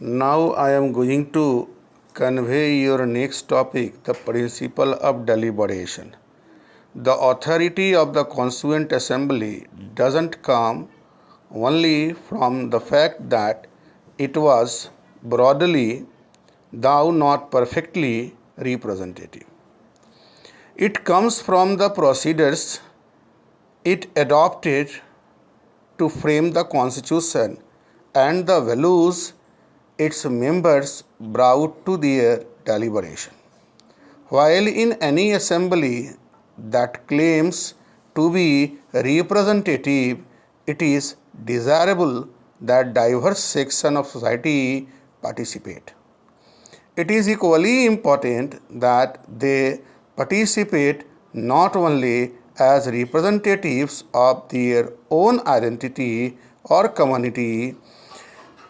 Now I am going to convey your next topic, the principle of deliberation. The authority of the Constituent Assembly doesn't come only from the fact that it was broadly, though not perfectly, representative. It comes from the procedures it adopted to frame the Constitution and the values its members brought to their deliberation. While in any assembly that claims to be representative, it is desirable that diverse sections of society participate. It is equally important that they participate not only as representatives of their own identity or community.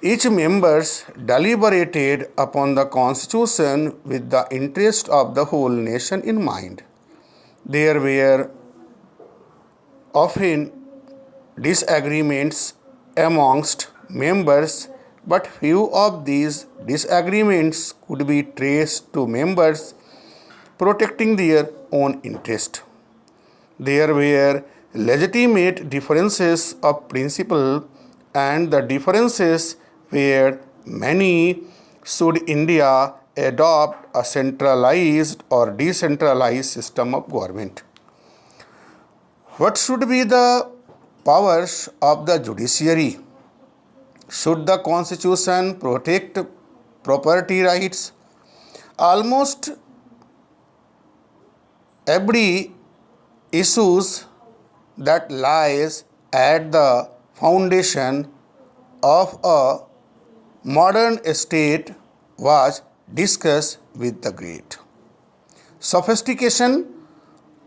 Each members deliberated upon the Constitution with the interest of the whole nation in mind. There were often disagreements amongst members, but few of these disagreements could be traced to members protecting their own interest. There were legitimate differences of principle, and the differences were many. Should India adopt a centralized or decentralized system of government? What should be the powers of the judiciary? Should the Constitution protect property rights? Almost every issues that lies at the foundation of a modern state was discussed with the great sophistication.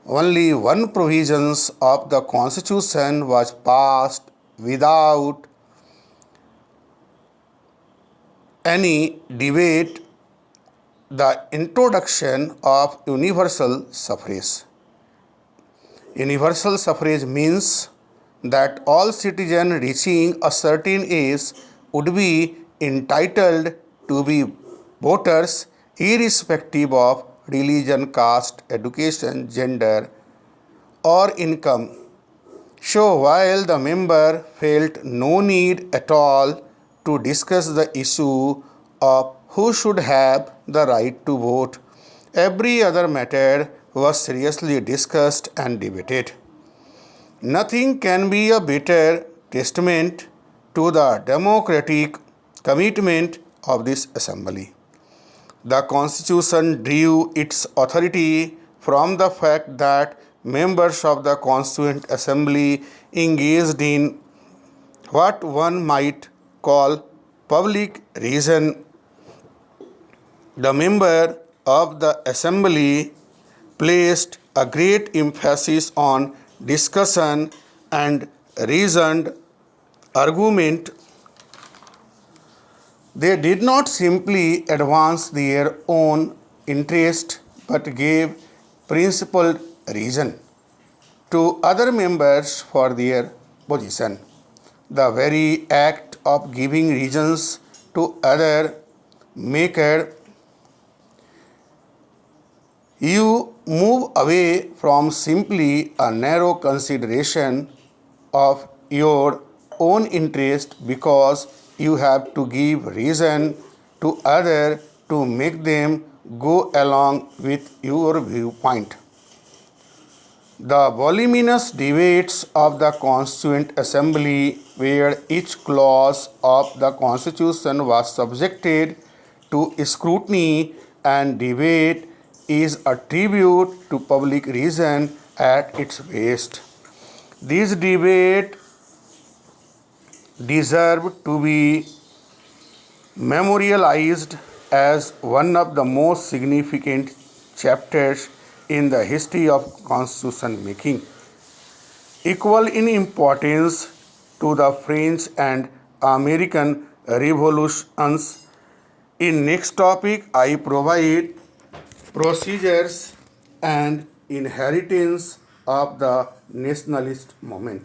Only one provisions of the Constitution was passed without any debate: the introduction of universal suffrage. Universal suffrage means that all citizens reaching a certain age would be entitled to be voters irrespective of religion, caste, education, gender, or income. So while the member felt no need at all to discuss the issue of who should have the right to vote, every other matter was seriously discussed and debated. Nothing can be a better testament to the democratic commitment of this assembly. The Constitution drew its authority from the fact that members of the Constituent Assembly engaged in what one might call public reason. The member of the assembly placed a great emphasis on discussion and reasoned argument. They did not simply advance their own interest but gave principled reason to other members for their position. The very act of giving reasons to other maker you move away from simply a narrow consideration of your own interest, because you have to give reason to others to make them go along with your viewpoint. The voluminous debates of the Constituent Assembly, where each clause of the Constitution was subjected to scrutiny and debate, is a tribute to public reason at its best. These debates deserve to be memorialized as one of the most significant chapters in the history of constitution making, equal in importance to the French and American revolutions. In next topic, I provide procedures and inheritance of the nationalist movement.